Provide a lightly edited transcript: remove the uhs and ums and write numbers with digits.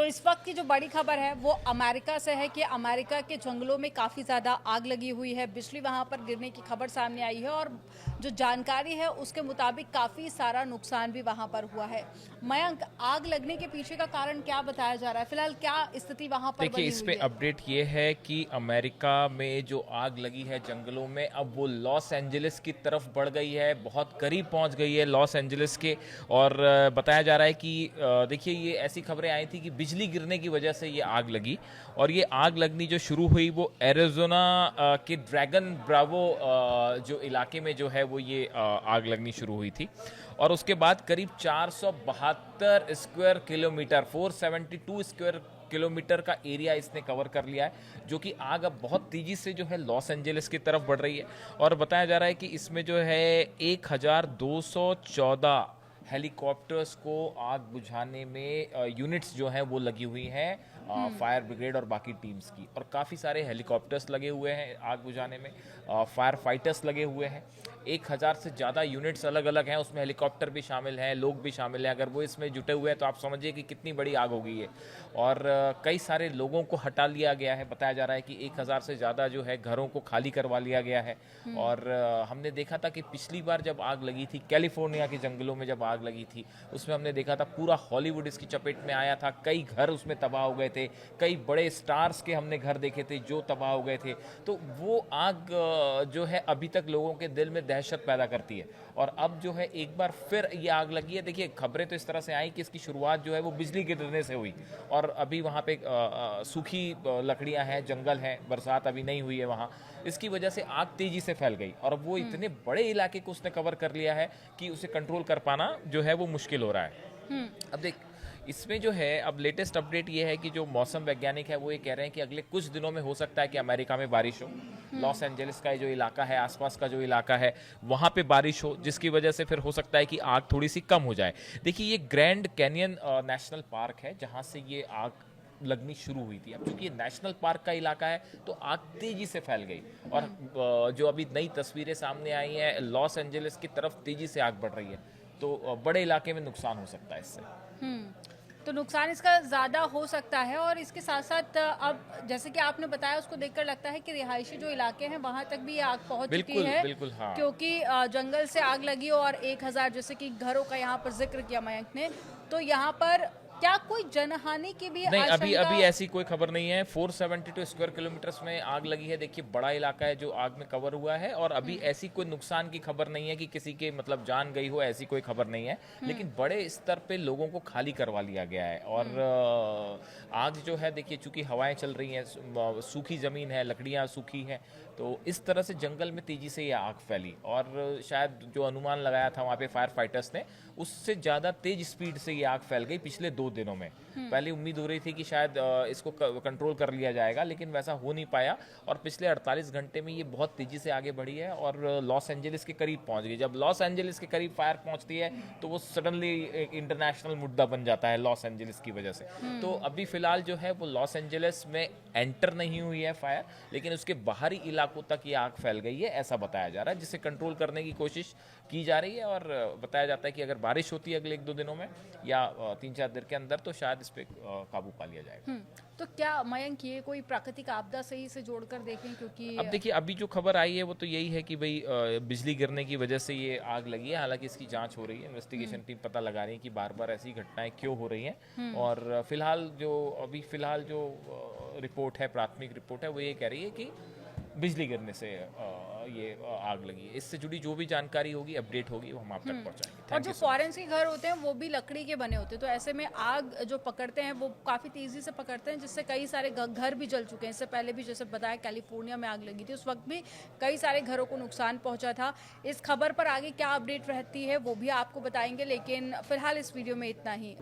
इस वक्त की जो बड़ी खबर है वो अमेरिका से है कि अमेरिका के जंगलों में काफ़ी ज़्यादा आग लगी हुई है। बिजली वहां पर गिरने की खबर सामने आई है और जो जानकारी है उसके मुताबिक काफ़ी सारा नुकसान भी वहां पर हुआ है। मयंक, आग लगने के पीछे का कारण क्या बताया जा रहा है? फिलहाल क्या स्थिति वहां पर देखिए, बनी इस हुई पे है? अपडेट ये है कि अमेरिका में जो आग लगी है जंगलों में, अब वो लॉस एंजलिस की तरफ बढ़ गई है, बहुत करीब पहुंच गई है लॉस एंजलिस के। और बताया जा रहा है कि देखिए, ये ऐसी खबरें आई थी कि बिजली गिरने की वजह से ये आग लगी। और ये आग लगनी जो शुरू हुई वो एरिज़ोना के ड्रैगन ब्रावो जो इलाके में जो है वो ये आग लगनी शुरू हुई थी। और उसके बाद करीब 472 स्क्वायर किलोमीटर, 472 स्क्वायर किलोमीटर का एरिया इसने कवर कर लिया है, जो कि आग अब बहुत तेजी से जो है लॉस एंजलिस की तरफ बढ़ रही है। और बताया जा रहा है कि इसमें जो है 1214 हेलीकॉप्टर्स को आग बुझाने में यूनिट्स जो हैं वो लगी हुई हैं, फायर ब्रिगेड और बाकी टीम्स की। और काफ़ी सारे हेलीकॉप्टर्स लगे हुए हैं आग बुझाने में, फायर फाइटर्स लगे हुए हैं। 1000 से ज़्यादा यूनिट्स अलग अलग हैं, उसमें हेलीकॉप्टर भी शामिल हैं, लोग भी शामिल हैं। अगर वो इसमें जुटे हुए हैं तो आप समझिए कि कितनी बड़ी आग हो गई है। और कई सारे लोगों को हटा लिया गया है। बताया जा रहा है कि 1000 से ज़्यादा जो है घरों को खाली करवा लिया गया है। और हमने देखा था कि पिछली बार जब आग लगी थी कैलिफोर्निया के जंगलों में, जब आग लगी थी उसमें हमने देखा था पूरा हॉलीवुड इसकी चपेट में आया था। कई घर उसमें तबाह हो गए थे, कई बड़े स्टार्स के हमने घर देखे थे जो तबाह हो गए थे। तो वो आग जो है अभी तक लोगों के दिल में दहशत पैदा करती है। और अब जो है एक बार फिर ये आग लगी है। देखिए, खबरें तो इस तरह से आई कि इसकी शुरुआत जो है वो बिजली गिरने से हुई। और अभी वहाँ पे सूखी लकड़ियाँ हैं, जंगल है, बरसात अभी नहीं हुई है वहाँ। इसकी वजह से आग तेजी से फैल गई और वो इतने बड़े इलाके को उसने कवर कर लिया है कि उसे कंट्रोल कर पाना जो है वो मुश्किल हो रहा है। अब देख, इसमें जो है अब लेटेस्ट अपडेट ये है कि जो मौसम वैज्ञानिक है वो ये कह रहे हैं कि अगले कुछ दिनों में हो सकता है कि अमेरिका में बारिश हो। लॉस एंजलिस का जो इलाका है, आसपास का जो इलाका है, वहाँ पे बारिश हो, जिसकी वजह से फिर हो सकता है कि आग थोड़ी सी कम हो जाए। देखिए, ये ग्रैंड कैनियन नेशनल पार्क है जहाँ से ये आग लगनी शुरू हुई थी। अब चूंकि ये नेशनल पार्क का इलाका है तो आग तेजी से फैल गई। और जो अभी नई तस्वीरें सामने आई हैं, लॉस एंजलिस की तरफ तेजी से आग बढ़ रही है। तो बड़े इलाके में नुकसान हो सकता है इससे। तो नुकसान इसका ज़्यादा हो सकता है और इसके साथ साथ अब जैसे कि आपने बताया उसको देखकर लगता है कि रिहायशी जो इलाके हैं वहां तक भी ये आग पहुंच चुकी बिल्कुल है। बिल्कुल, हाँ। क्योंकि जंगल से आग लगी और 1000 जैसे कि घरों का यहाँ पर जिक्र किया मयंक ने, तो यहाँ पर क्या कोई जनहानि की भी नहीं, अभी आशंका? अभी ऐसी कोई खबर नहीं है। 472 स्क्वायर किलोमीटर्स में आग लगी है। देखिए, बड़ा इलाका है जो आग में कवर हुआ है। और अभी ऐसी कोई नुकसान की खबर नहीं है कि किसी के मतलब जान गई हो, ऐसी कोई खबर नहीं है। लेकिन बड़े स्तर पे लोगों को खाली करवा लिया गया है। और आग जो है, देखिए, चूंकि हवाएं चल रही हैं, सूखी ज़मीन है, लकड़ियाँ सूखी हैं, तो इस तरह से जंगल में तेज़ी से ये आग फैली। और शायद जो अनुमान लगाया था वहाँ पे फायर फाइटर्स ने, उससे ज़्यादा तेज स्पीड से ये आग फैल गई पिछले 2 दिनों में। पहले उम्मीद हो रही थी कि शायद इसको कंट्रोल कर लिया जाएगा, लेकिन वैसा हो नहीं पाया। और पिछले 48 घंटे में ये बहुत तेज़ी से आगे बढ़ी है और लॉस एंजलिस के करीब पहुंच गई। जब लॉस एंजलिस के करीब फायर पहुंचती है तो वो सडनली एक इंटरनेशनल मुद्दा बन जाता है लॉस एंजलिस की वजह से। तो अभी फ़िलहाल जो है वो लॉस एंजलिस में एंटर नहीं हुई है फायर, लेकिन उसके बाहरी इलाकों तक ये आग फैल गई है, ऐसा बताया जा रहा है, जिसे कंट्रोल करने की कोशिश की जा रही है। और बताया जाता है कि अगर बारिश होती है अगले 1-2 दिनों में या 3-4 दिन के अंदर, तो शायद इस पे काबू पा लिया जाएगा। तो क्या मयंक ये कोई प्राकृतिक आपदा से ही से जोड़कर देखें? क्योंकि अब देखिए, अभी जो खबर आई है वो तो यही है कि भाई बिजली गिरने की वजह से ये आग लगी है। हालांकि इसकी जांच हो रही है, इन्वेस्टिगेशन टीम पता लगा रही है कि बार बार ऐसी घटनाएं क्यों हो रही हैं। और फिलहाल जो रिपोर्ट है, प्राथमिक रिपोर्ट है, वो ये कह रही है कि बिजली गिरने से ये आग लगी है। इससे जुड़ी जो भी जानकारी होगी, अपडेट होगी, वो हम आप तक पहुंचाएंगे। और जो फॉरेंसिक घर होते हैं वो भी लकड़ी के बने होते हैं, तो ऐसे में आग जो पकड़ते हैं वो काफ़ी तेज़ी से पकड़ते हैं, जिससे कई सारे घर भी जल चुके हैं। इससे पहले भी जैसे बताया कैलिफोर्निया में आग लगी थी, उस वक्त भी कई सारे घरों को नुकसान पहुंचा था। इस खबर पर आगे क्या अपडेट रहती है वो भी आपको बताएंगे, लेकिन फिलहाल इस वीडियो में इतना ही।